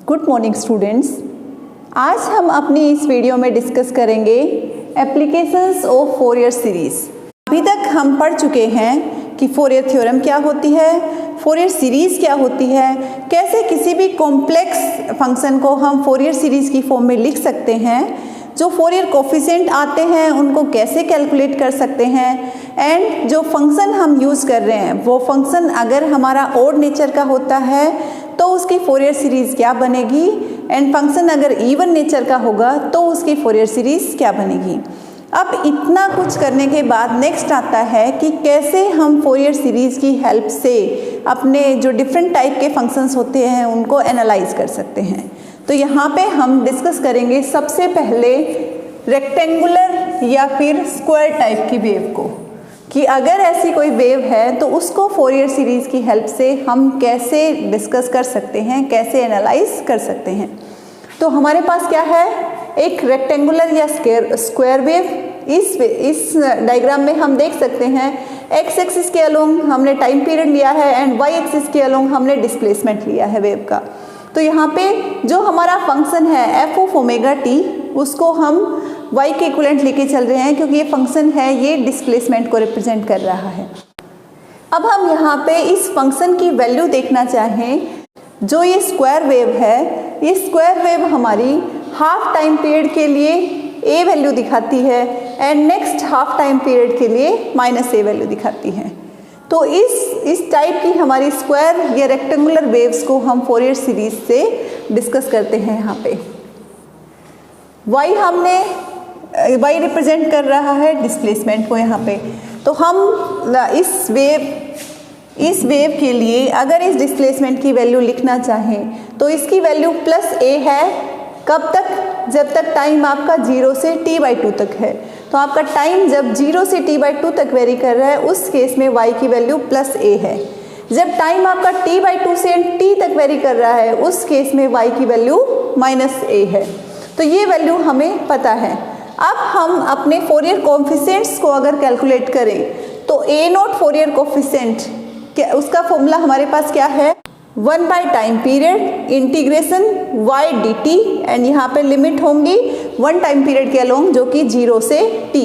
Good morning students. आज हम अपनी इस वीडियो में डिस्कस करेंगे एप्लीकेशंस ऑफ फोरियर सीरीज। अभी तक हम पढ़ चुके हैं कि फोरियर थ्योरम क्या होती है, फोरियर सीरीज क्या होती है, कैसे किसी भी कॉम्प्लेक्स फंक्शन को हम फोरियर सीरीज की फॉर्म में लिख सकते हैं, जो फोरियर कोफिशिएंट आते हैं उनको कैसे कैलकुलेट कर सकते हैं, एंड जो फंक्शन हम यूज़ कर रहे हैं वो फंक्शन अगर हमारा ऑड नेचर का होता है तो उसकी फोरियर सीरीज़ क्या बनेगी, एंड फंक्शन अगर इवन नेचर का होगा तो उसकी फोरियर सीरीज़ क्या बनेगी। अब इतना कुछ करने के बाद नेक्स्ट आता है कि कैसे हम फोरियर सीरीज़ की हेल्प से अपने जो डिफरेंट टाइप के फंक्शंस होते हैं उनको एनालाइज कर सकते हैं। तो यहाँ पे हम डिस्कस करेंगे सबसे पहले रेक्टेंगुलर या फिर स्क्वायर टाइप की वेव को, कि अगर ऐसी कोई वेव है तो उसको फोरियर सीरीज़ की हेल्प से हम कैसे डिस्कस कर सकते हैं, कैसे एनालाइज कर सकते हैं। तो हमारे पास क्या है, एक रेक्टेंगुलर या स्क्वायर वेव। इस डायग्राम में हम देख सकते हैं एक्स एक्सिस के अलोंग हमने टाइम पीरियड लिया है एंड वाई एक्सिस के अलोंग हमने डिस्प्लेसमेंट लिया है वेव का। तो यहाँ पे जो हमारा फंक्शन है एफ ऑफ ओमेगा टी, उसको हम y के इक्विवेलेंट लेके चल रहे हैं क्योंकि ये फंक्शन है, ये डिस्प्लेसमेंट को रिप्रेजेंट कर रहा है। अब हम यहाँ पे इस फंक्शन की वैल्यू देखना चाहें, जो ये स्क्वायर वेव है, ये स्क्वायर वेव हमारी हाफ टाइम पीरियड के लिए a वैल्यू दिखाती है and next half time period के लिए माइनस a वैल्यू दिखाती है। तो इस टाइप की हमारी स्क्वायर या रेक्टेंगुलर वेव्स को हम फोरियर सीरीज से डिस्कस करते हैं। यहाँ पे y रिप्रेजेंट कर रहा है डिस्प्लेसमेंट को यहाँ पे। तो हम इस वेव के लिए अगर इस डिस्प्लेसमेंट की वैल्यू लिखना चाहें तो इसकी वैल्यू प्लस a है। कब तक? जब तक टाइम आपका 0 से t/2 तक है। तो आपका टाइम जब 0 से t/2 तक वेरी कर रहा है उस केस में y की वैल्यू प्लस a है। जब टाइम आपका t/2 से t तक वेरी कर रहा है उस केस में y की वैल्यू माइनस a है। तो ये वैल्यू हमें पता है। अब हम अपने फोरियर कोफिशिएंट्स को अगर कैलकुलेट करें तो a नॉट फोरियर कोफिशिएंट, उसका फॉर्मूला हमारे पास क्या है, 1 by time period integration y dt, and यहाँ पे लिमिट होंगी 1 टाइम पीरियड के अलोंग जो कि 0 से t।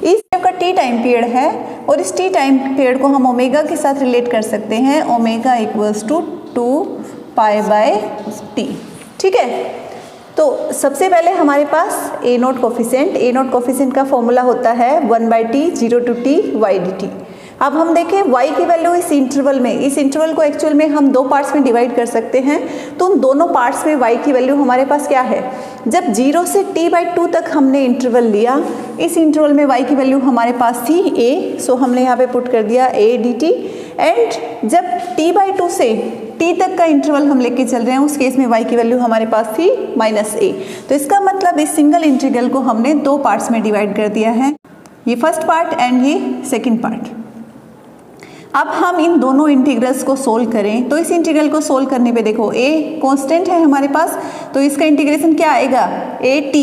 इस का t टाइम पीरियड है और इस t टाइम पीरियड को हम ओमेगा के साथ रिलेट कर सकते हैं, ओमेगा इक्वल्स टू 2π/t। ठीक है। तो सबसे पहले हमारे पास a नॉट कोफिशिएंट का फॉर्मूला होता है 1/t 0 to t y dt। अब हम देखें y की वैल्यू इस इंटरवल को एक्चुअल में हम दो पार्ट्स में डिवाइड कर सकते हैं। तो उन दोनों पार्ट्स में y की वैल्यू हमारे पास क्या है, जब 0 से t/2 तक हमने इंटरवल लिया, इस इंटरवल में y की वैल्यू हमारे पास थी a, सो हमने यहाँ पे पुट कर दिया a dt। एंड जब t/2 से t तक का इंटरवल हम लेके चल रहे हैं उस केस में y की वैल्यू हमारे पास थी माइनस a। तो इसका मतलब इस सिंगल इंटीग्रल को हमने दो पार्ट्स में डिवाइड कर दिया है, ये फर्स्ट पार्ट एंड ये सेकेंड पार्ट। अब हम इन दोनों इंटीग्रल्स को सोल्व करें तो इस इंटीग्रल को सोल्व करने पे देखो a कांस्टेंट है हमारे पास, तो इसका इंटीग्रेशन क्या आएगा, at,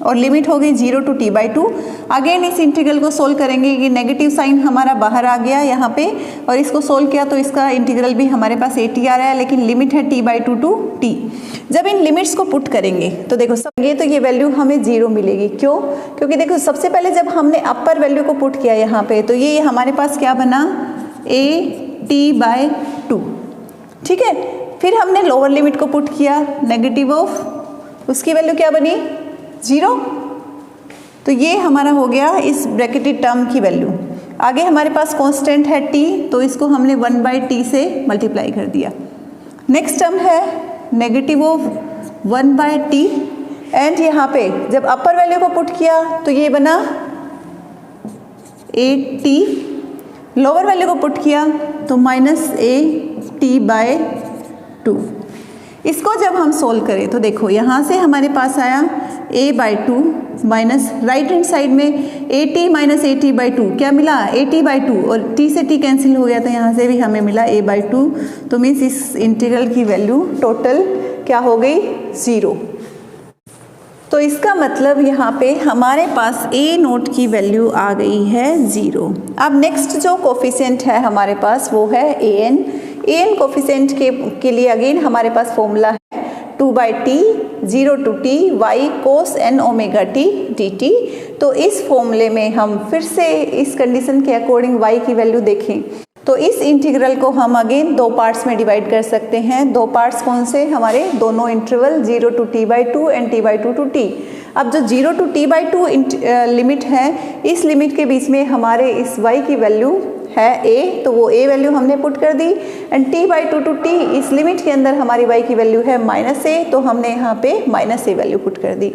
और लिमिट हो गई 0 to t/2। अगेन इस इंटीग्रल को सोल्व करेंगे, कि नेगेटिव साइन हमारा बाहर आ गया यहाँ पे, और इसको सोल्व किया तो इसका इंटीग्रल भी हमारे पास at आ रहा है, लेकिन लिमिट है t/2 to t। जब इन लिमिट्स को पुट करेंगे तो देखो तो ये वैल्यू हमें 0 मिलेगी। क्यों? क्योंकि देखो सबसे पहले जब हमने अपर वैल्यू को पुट किया यहाँ पे तो ये हमारे पास क्या बना, at/2। ठीक है। फिर हमने लोअर लिमिट को पुट किया, नेगेटिव ऑफ, उसकी वैल्यू क्या बनी, 0। तो ये हमारा हो गया इस ब्रैकेटेड टर्म की वैल्यू। आगे हमारे पास कांस्टेंट है t, तो इसको हमने 1/t से मल्टीप्लाई कर दिया। नेक्स्ट टर्म है नेगेटिव ऑफ 1/t, एंड यहाँ पे जब अपर वैल्यू को पुट किया तो ये बना at, लोअर वैल्यू को पुट किया तो माइनस at/2। इसको जब हम सोल्व करें तो देखो यहाँ से हमारे पास आया a/2 minus right hand side में at माइनस at/2 क्या मिला, at/2, और t से t कैंसिल हो गया तो यहाँ से भी हमें मिला a/2। तो मीन्स इस इंटीग्रल की वैल्यू टोटल क्या हो गई, 0। तो इसका मतलब यहाँ पे हमारे पास a नोट की वैल्यू आ गई है 0। अब नेक्स्ट जो कोफिशिएंट है हमारे पास वो है an कोफिशिएंट के लिए अगेन हमारे पास फॉर्मूला है 2/t 0 to t y cos n omega t dt। तो इस फॉर्मूले में हम फिर से इस कंडीशन के अकॉर्डिंग y की वैल्यू देखें तो इस इंटीग्रल को हम अगेन दो पार्ट्स में डिवाइड कर सकते हैं। दो पार्ट्स कौन से, हमारे दोनों interval 0 to t/2 and t/2 to t। अब जो 0 to t/2 लिमिट है, इस लिमिट के बीच में हमारे इस y की वैल्यू है a, तो वो a वैल्यू हमने पुट कर दी। एंड t/2 to t इस लिमिट के अंदर हमारी y की वैल्यू है -a, तो हमने यहाँ पे -a वैल्यू पुट कर दी।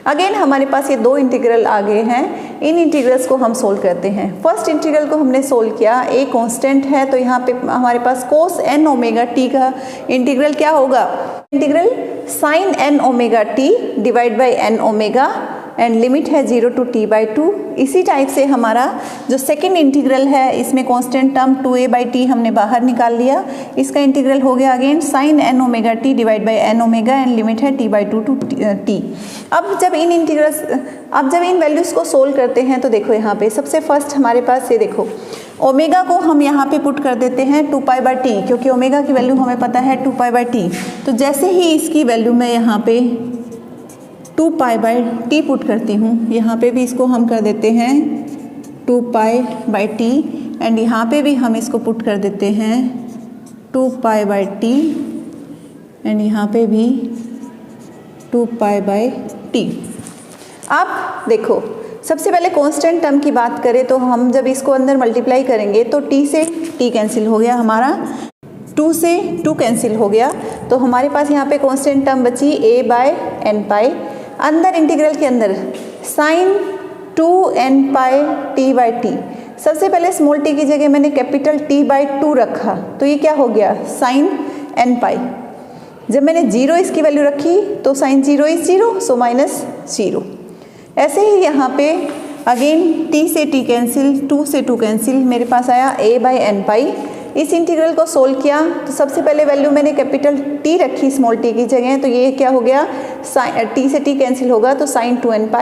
अगेन हमारे पास ये दो इंटीग्रल आ गए हैं, इन इंटीग्रल्स को हम सोल्व करते हैं। फर्स्ट इंटीग्रल को हमने सोल्व किया, a कांस्टेंट है तो यहाँ पे हमारे पास cos n ओमेगा t का इंटीग्रल क्या होगा, integral sin n omega t divide by n omega and limit है 0 to t/2। इसी टाइप से हमारा जो सेकंड इंटीग्रल है, इसमें कांस्टेंट टर्म 2a/t हमने बाहर निकाल लिया, इसका इंटीग्रल हो गया again sin n omega t divide by n omega and limit है t/2 to t। अब जब इन वैल्यूज़ को सोल्व करते हैं तो देखो यहाँ पे सबसे फर्स्ट हमारे पास ये देखो ओमेगा को हम यहाँ पे पुट कर देते हैं 2π/t, क्योंकि ओमेगा की वैल्यू हमें पता है 2π/t। तो जैसे ही इसकी वैल्यू मैं यहाँ पे 2π/t पुट करती हूँ, यहाँ पे भी इसको हम कर देते हैं 2π/t एंड यहाँ पे भी हम इसको पुट कर देते हैं 2π/t एंड यहाँ पे भी 2π/t। अब देखो सबसे पहले कांस्टेंट टर्म की बात करें तो हम जब इसको अंदर मल्टीप्लाई करेंगे तो t से t कैंसिल हो गया, हमारा 2 से 2 कैंसिल हो गया, तो हमारे पास यहाँ पे कांस्टेंट टर्म बची a/n π। अंदर इंटीग्रल के अंदर sin 2nπt/t, सबसे पहले स्मॉल t की जगह मैंने कैपिटल T/2 रखा, तो ये क्या हो गया sin nπ। जब मैंने 0 इसकी वैल्यू रखी तो sin 0 इज 0, सो -0। ऐसे ही यहाँ पे अगेन t से t कैंसिल, 2 से 2 कैंसिल, मेरे पास आया a/nπ। इस इंटीग्रल को सोल्व किया तो सबसे पहले वैल्यू मैंने कैपिटल T रखी स्मॉल t की जगह, तो ये क्या हो गया, t से t कैंसिल होगा तो sin 2nπ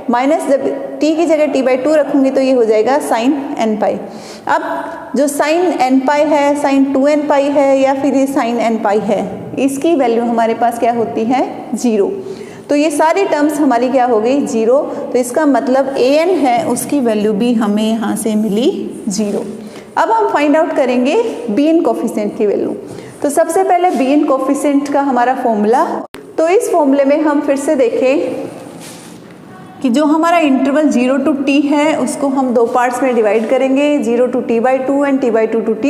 माइनस जब t की जगह t/2 रखूँगी तो ये हो जाएगा sin nπ। अब जो sin nπ है, sin 2nπ है या फिर ये sin nπ है, इसकी वैल्यू हमारे पास क्या होती है, 0। तो ये सारी टर्म्स हमारी क्या हो गई, 0। तो इसका मतलब an है उसकी वैल्यू भी हमें यहाँ से मिली 0। अब हम फाइंड आउट करेंगे बीन कोफिशिएंट की वैल्यू। तो सबसे पहले बीन कोफिशिएंट का हमारा फॉर्मूला, तो इस फॉर्मूले में हम फिर से देखें कि जो हमारा इंटरवल 0 to t है उसको हम दो पार्ट्स में डिवाइड करेंगे, 0 to t/2 and t/2 to t,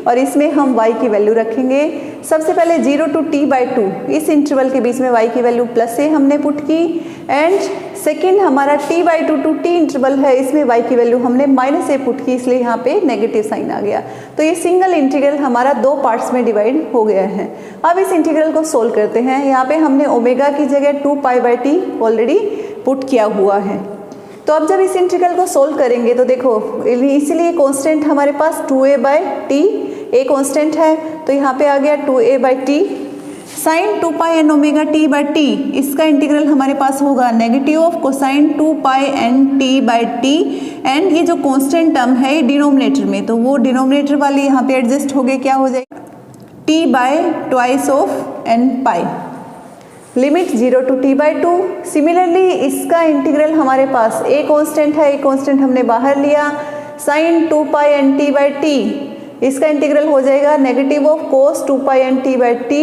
और इसमें हम y की वैल्यू रखेंगे। सबसे पहले 0 to t/2 इस इंटरवल के बीच में y की वैल्यू +a हमने पुट की, एंड सेकंड हमारा t/2 to t इंटरवल है, इसमें y की वैल्यू हमने -a पुट की, इसलिए यहाँ पे नेगेटिव साइन आ गया। तो ये सिंगल इंटीग्रल हमारा दो पार्ट्स में डिवाइड हो गया है। अब इस इंटीग्रल को सोल्व करते हैं। यहाँ पे हमने ओमेगा की जगह 2π/t ऑलरेडी पुट किया हुआ है। तो अब जब इस इंटीग्रल को सोल्व करेंगे तो देखो इसीलिए कांस्टेंट हमारे पास 2a/t, a कांस्टेंट है तो यहाँ पे आ गया 2a/t sin 2πn omega t/t, इसका इंटीग्रल हमारे पास होगा negative of cosine 2πn t/t, and ये जो कांस्टेंट टर्म है ये डिनोमिनेटर में, तो वो डिनोमिनेटर वाली यहाँ पे एडजस्ट हो गए, क्या हो जाएगा t/2 of nπ, limit 0 to t/2। Similarly इसका इंटीग्रल हमारे पास a कांस्टेंट है, a कांस्टेंट हमने बाहर लिया, sin 2πn t/t, इसका इंटीग्रल हो जाएगा negative of cos 2πn t/t,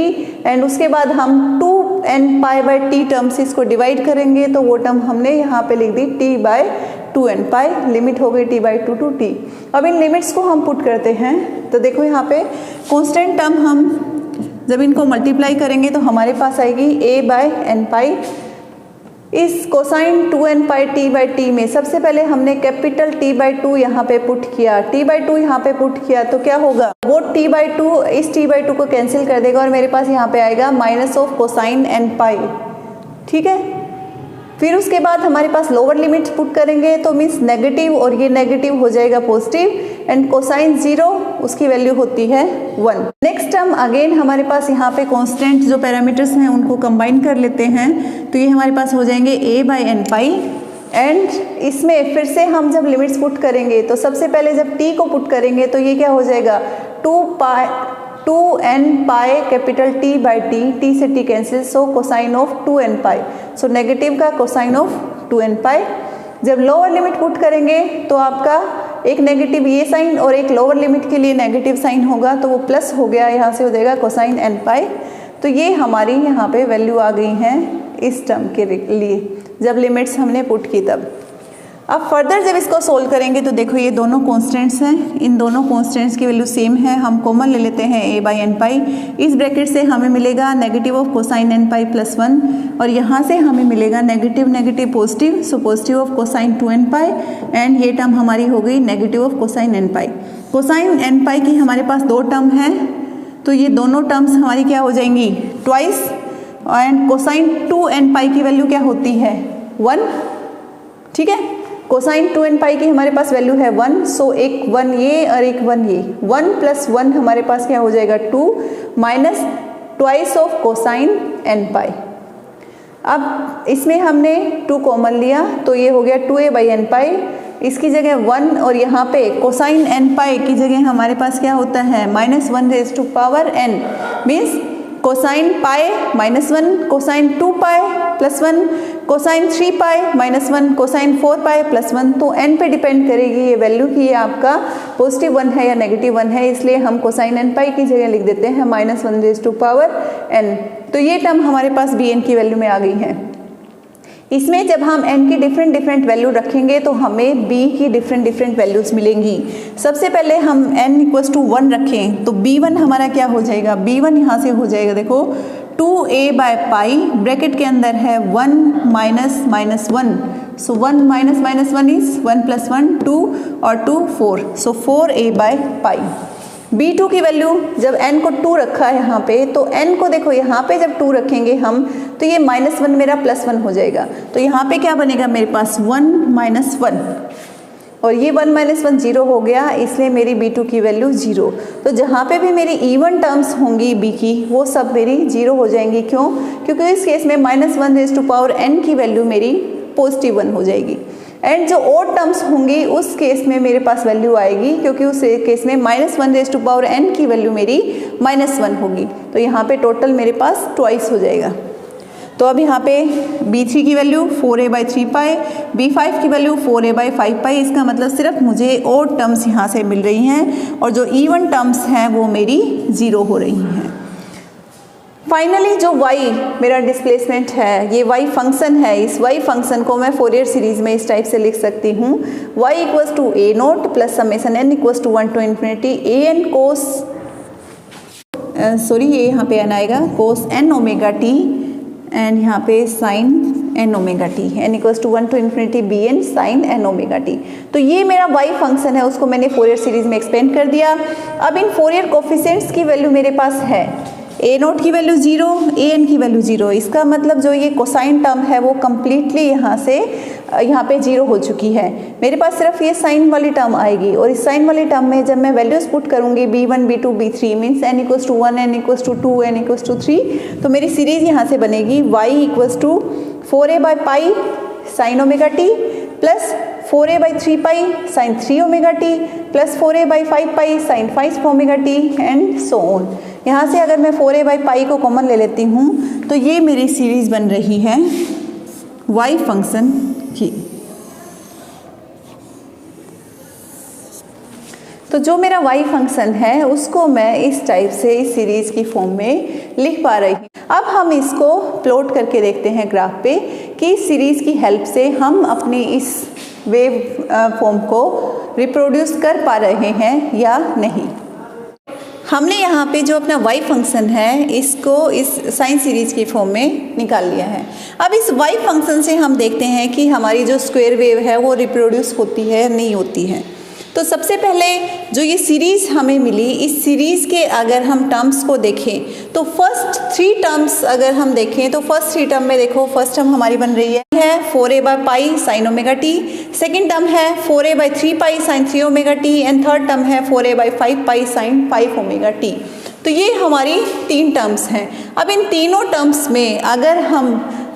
and उसके बाद हम 2nπ/t टर्म से इसको डिवाइड करेंगे, तो वो टर्म हमने यहाँ पे लिख दी t/2nπ, लिमिट हो गई t/2 to t। अब इन लिमिट्स को हम पुट करते हैं, तो देखो यहाँ पे कांस्टेंट टर्म हम जब इनको मल्टीप्लाई करेंगे तो हमारे पास आएगी a/nπ। इस कोसाइन 2nπ t/t में सबसे पहले हमने कैपिटल t/2 यहाँ पे पुट किया, t/2 यहाँ पे पुट किया तो क्या होगा, वो t/2 इस t/2 को कैंसिल कर देगा और मेरे पास यहाँ पे आएगा माइनस ऑफ कोसाइन nπ, ठीक है। फिर उसके बाद हमारे पास लोअर लिमिट पुट करेंगे तो मीन्स नेगेटिव, और ये नेगेटिव हो जाएगा पॉजिटिव, एंड कोसाइन 0 उसकी वैल्यू होती है 1। नेक्स्ट टर्म अगेन हमारे पास यहाँ पे कांस्टेंट जो पैरामीटर्स हैं उनको कंबाइन कर लेते हैं, तो ये हमारे पास हो जाएंगे a/nπ, एंड इसमें फिर से हम जब लिमिट्स पुट करेंगे तो सबसे पहले जब t को पुट करेंगे तो ये क्या हो जाएगा 2n pi capital T by T से T cancel, so cosine of 2n pi, so negative का कोसाइन ऑफ 2n पाई। जब लोअर लिमिट पुट करेंगे तो आपका एक नेगेटिव ये साइन और एक लोअर लिमिट के लिए नेगेटिव साइन होगा, तो वो प्लस हो गया, यहाँ से हो जाएगा कोसाइन n पाई। तो ये हमारी यहाँ पे वैल्यू आ गई हैं इस टर्म के लिए जब लिमिट्स हमने पुट की तब। अब फर्दर जब इसको सोल्व करेंगे तो देखो ये दोनों कॉन्स्टेंट्स हैं, इन दोनों कॉन्स्टेंट्स की वैल्यू सेम है, हम कॉमन ले लेते हैं a बाई एन पाई। इस ब्रैकेट से हमें मिलेगा negative of cosine n pi plus 1 और यहाँ से हमें मिलेगा negative negative positive, so positive of cosine 2n pi and ये टर्म हमारी हो गई negative of cosine n pi. Cosine n पाई की हमारे पास दो टर्म है, तो ये दोनों टर्म्स हमारी क्या हो जाएंगी ट्वाइस, एंड कोसाइन 2n पाई की वैल्यू क्या होती है 1, ठीक है। कोसाइन 2n पाई की हमारे पास वैल्यू है 1, सो एक 1 ये और एक 1 ये, 1 प्लस 1 हमारे पास क्या हो जाएगा 2 minus twice of cosine n पाई। अब इसमें हमने 2 कॉमन लिया तो ये हो गया 2a बाई एन पाई, इसकी जगह 1 और यहाँ पे कोसाइन n पाई की जगह हमारे पास क्या होता है -1 raise to power n, means cosine pi -1, cosine 2 pi plus 1, cosine 3 pi -1, cosine 4 pi plus 1। तो n पे डिपेंड करेगी ये वैल्यू कि ये आपका पॉजिटिव 1 है या नेगेटिव 1 है, इसलिए हम कोसाइन n पाई की जगह लिख देते हैं -1 रेज टू पावर n। तो ये टर्म हमारे पास bn की वैल्यू में आ गई है। इसमें जब हम n की डिफरेंट वैल्यू रखेंगे तो हमें b की डिफरेंट वैल्यूज मिलेंगी। सबसे पहले हम n इक्वल्स टू 1 रखें तो b1 हमारा क्या हो जाएगा, b1 यहाँ से हो जाएगा देखो 2a बाय पाई, ब्रैकेट के अंदर है 1 minus minus 1, so 1 minus minus 1 is 1 plus 1 2 और 2 4, सो 4a बाय पाई। b2 की वैल्यू जब n को 2 रखा है यहाँ पे, तो n को देखो यहाँ पे जब 2 रखेंगे हम तो ये -1 मेरा +1 हो जाएगा, तो यहाँ पे क्या बनेगा मेरे पास 1 माइनस 1 और ये 1 माइनस 1 0 हो गया, इसलिए मेरी b2 की वैल्यू 0। तो जहाँ पे भी मेरी इवन टर्म्स होंगी b की वो सब मेरी 0 हो जाएंगी, क्यों, क्योंकि इस केस में -1 रेज टू पावर n की वैल्यू मेरी पॉजिटिव 1 हो जाएगी। एंड जो ओड टर्म्स होंगी उस केस में मेरे पास वैल्यू आएगी, क्योंकि उस केस में -1 रेज टू पावर n की वैल्यू मेरी -1 होगी, तो यहाँ पे टोटल मेरे पास ट्वाइस हो जाएगा। तो अब यहाँ पे b3 की value 4a by 3 pi, b5 की वैल्यू 4a बाई 5 पाई, इसका मतलब सिर्फ मुझे ओड टर्म्स यहाँ से मिल रही हैं और जो इवन टर्म्स हैं वो मेरी 0 हो रही हैं। फाइनली जो y मेरा डिस्प्लेसमेंट है, ये y फंक्शन है, इस y फंक्शन को मैं फोरियर सीरीज में इस टाइप से लिख सकती हूँ y equals to a nought plus summation n equals to 1 to infinity a n cos, sorry ये यहाँ पे n आएगा cos n omega t and यहाँ पे sine n omega t, n equals to 1 to infinity B N sine n omega t। तो ये मेरा y function है, उसको मैंने फोरियर सीरीज में एक्सपेंड कर दिया। अब इन फोरियर कोफिशिएंट्स की वैल्यू मेरे पास है a नोट की वैल्यू 0, a n की वैल्यू 0, इसका मतलब जो ये कोसाइन टर्म है वो कम्प्लीटली यहाँ से यहाँ पे 0 हो चुकी है। मेरे पास सिर्फ ये साइन वाली टर्म आएगी और इस साइन वाली टर्म में जब मैं वैल्यूज पुट करूँगी b1 b2 b3 means n equals to 1 n equals to 2 n equals to 3, तो मेरी सीरीज़ यहाँ से बनेगी y equals to 4a by pi sine omega t plus 4a by 3 pi sine 3 omega t plus 4a by 5 pi sine 5 omega t and so on. यहाँ से अगर मैं 4a by पाई को कॉमन ले लेती हूँ तो ये मेरी सीरीज़ बन रही है y फंक्शन की। तो जो मेरा y फंक्शन है उसको मैं इस टाइप से इस सीरीज़ की फॉर्म में लिख पा रही हूँ। अब हम इसको प्लॉट करके देखते हैं ग्राफ पे कि इस सीरीज़ की हेल्प से हम अपनी इस वेव फॉर्म को रिप्रोड्यूस कर पा रहे हैं या नहीं। हमने यहाँ पे जो अपना y फंक्शन है इसको इस साइन सीरीज़ की फॉर्म में निकाल लिया है। अब इस y फंक्शन से हम देखते हैं कि हमारी जो स्क्वायर वेव है वो रिप्रोड्यूस होती है नहीं होती है। तो सबसे पहले जो ये सीरीज़ हमें मिली, इस सीरीज़ के अगर हम टर्म्स को देखें तो फर्स्ट 3 टर्म्स अगर हम देखें तो फर्स्ट 3 टर्म में देखो, फर्स्ट टर्म हमारी बन रही है 4a by pi sine omega T, second term है 4a by 3 pi sine 3 omega T and third term है 4a by 5 pi sine 5 omega T. तो ये हमारी 3 टर्म्स हैं। अब इन तीनों टर्म्स में अगर हम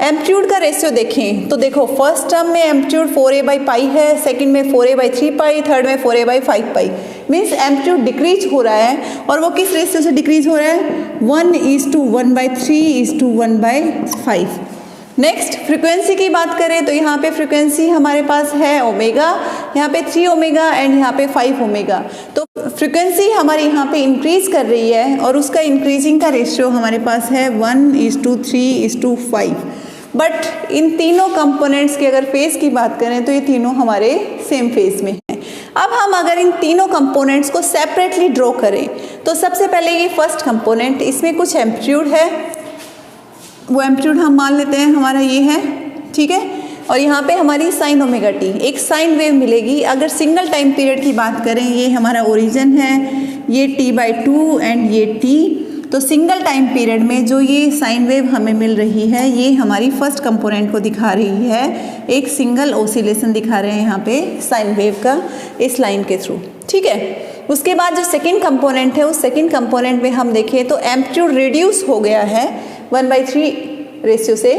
एम्पलीट्यूड का रेशियो देखें तो देखो फर्स्ट टर्म में एम्पलीट्यूड 4a बाई पाई है, सेकंड में 4a बाई 3 पाई, थर्ड में 4a by 5 pi. Means amplitude decrease हो रहा है, और वो किस रेशियो से डिक्रीज हो रहा है, 1:1/3:1/5। नेक्स्ट फ्रीक्वेंसी की बात करें तो यहाँ पे फ्रीक्वेंसी हमारे पास है ओमेगा, यहाँ पे 3 ओमेगा एंड यहाँ पे 5 ओमेगा। तो फ्रीक्वेंसी हमारी यहाँ पे इंक्रीज कर रही है और उसका इंक्रीजिंग का रेशियो हमारे पास है 1:3:5। बट इन तीनों कंपोनेंट्स की अगर फेज की बात करें तो ये तीनों हमारे सेम फेज में हैं। अब हम अगर इन तीनों कंपोनेंट्स को सेपरेटली ड्रॉ करें तो सबसे पहले ये फर्स्ट कंपोनेंट, इसमें कुछ एम्पलीट्यूड है, वो एम्पलीट्यूड हम मान लेते हैं हमारा ये है, ठीक है। और यहाँ पे हमारी साइन ओमेगा टी, एक साइन वेव मिलेगी। अगर सिंगल टाइम पीरियड की बात करें, ये हमारा ओरिजिन है, ये t/2 एंड ये t। तो सिंगल टाइम पीरियड में जो ये साइन वेव हमें मिल रही है, ये हमारी फर्स्ट कंपोनेंट को दिखा रही है, एक सिंगल ओसिलेशन दिखा रहे हैं यहाँ पे साइन वेव का इस लाइन के थ्रू, ठीक है। उसके बाद जो सेकेंड कंपोनेंट है, उस सेकेंड कंपोनेंट में हम देखें तो एम्पलीट्यूड रिड्यूस हो गया है 1/3 रेशियो से,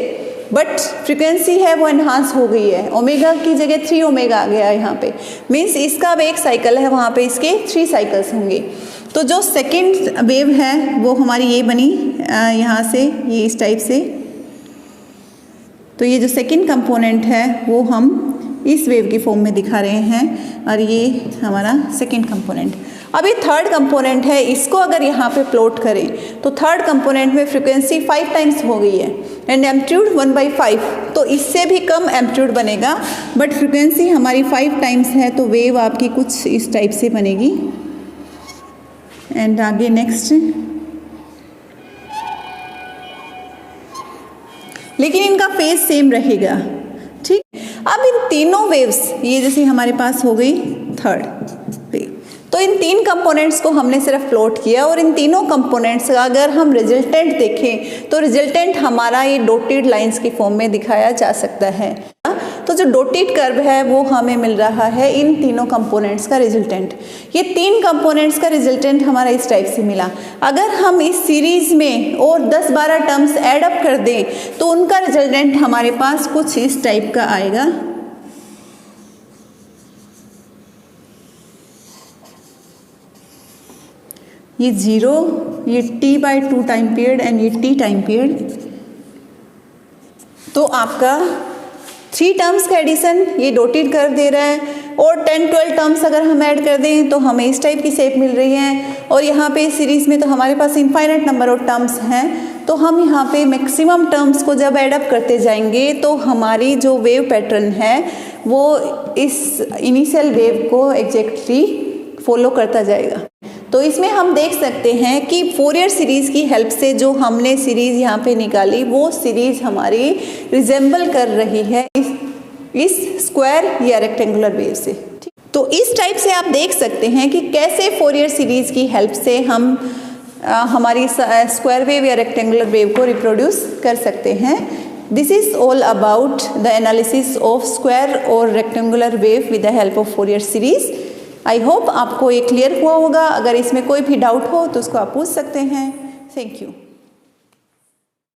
बट फ्रीक्वेंसी है वो एनहांस हो गई है, ओमेगा की जगह 3 ओमेगा आ गया है यहाँ पे। मीन्स इसका अब एक साइकिल है, वहाँ पे इसके 3 साइकिल्स होंगे। तो जो सेकेंड वेव है वो हमारी ये बनी यहाँ से, ये इस टाइप से। तो ये जो सेकेंड कंपोनेंट है वो हम इस वेव की फॉर्म में दिखा रहे हैं, और ये हमारा सेकेंड कंपोनेंट। अब ये थर्ड कंपोनेंट है, इसको अगर यहाँ पे प्लॉट करें तो थर्ड कंपोनेंट में फ्रीक्वेंसी 5 टाइम्स हो गई है एंड एम्पलीट्यूड 1/5। तो इससे भी कम एम्पलीट्यूड बनेगा, बट फ्रीक्वेंसी हमारी 5 टाइम्स है, तो वेव आपकी कुछ इस टाइप से बनेगी। एंड आगे नेक्स्ट, लेकिन इनका फेज सेम रहेगा, ठीक। अब इन तीनों वेव्स, ये जैसे हमारे पास हो गई थर्ड वेव, तो इन 3 कंपोनेंट्स को हमने सिर्फ प्लॉट किया, और इन तीनों कंपोनेंट्स का अगर हम रिजल्टेंट देखें तो रिजल्टेंट हमारा ये डॉटेड लाइंस की फॉर्म में दिखाया जा सकता है। तो जो डॉटेड कर्व है वो हमें मिल रहा है इन तीनों कंपोनेंट्स का रिजल्टेंट। ये 3 कंपोनेंट्स का रिजल्टेंट हमारा इस टाइप से मिला। अगर हम इस सीरीज में और 10-12 टर्म्स ऐड अप कर दें तो उनका रिजल्टेंट हमारे पास कुछ इस टाइप का आएगा। ये 0, ये t/2 टाइम पीरियड एंड ये t टाइम पीरियड। तो आपका 3 टर्म्स का एडिशन ये डॉटेड कर दे रहा है, और 10-12 टर्म्स अगर हम ऐड कर दें तो हमें इस टाइप की शेप मिल रही है। और यहाँ पे सीरीज में तो हमारे पास इनफाइनाइट नंबर ऑफ टर्म्स हैं, तो हम यहाँ पे मैक्सिमम टर्म्स को जब ऐड अप करते जाएंगे तो हमारी जो वेव पैटर्न है वो इस इनिशियल वेव को एग्जैक्टली फॉलो करता जाएगा। तो इसमें हम देख सकते हैं कि फोरियर सीरीज़ की हेल्प से जो हमने सीरीज़ यहाँ पे निकाली, वो सीरीज़ हमारी रिजेंबल कर रही है इस स्क्वायर या रेक्टेंगुलर वेव से, ठीक। तो इस टाइप से आप देख सकते हैं कि कैसे फोरियर सीरीज़ की हेल्प से हम हमारी स्क्वायर वेव या रेक्टेंगुलर वेव को रिप्रोड्यूस कर सकते हैं। This is all about the analysis of square और rectangular wave with the help of Fourier series. I hope आपको ये क्लियर हुआ होगा। अगर इसमें कोई भी डाउट हो तो उसको आप पूछ सकते हैं। Thank you.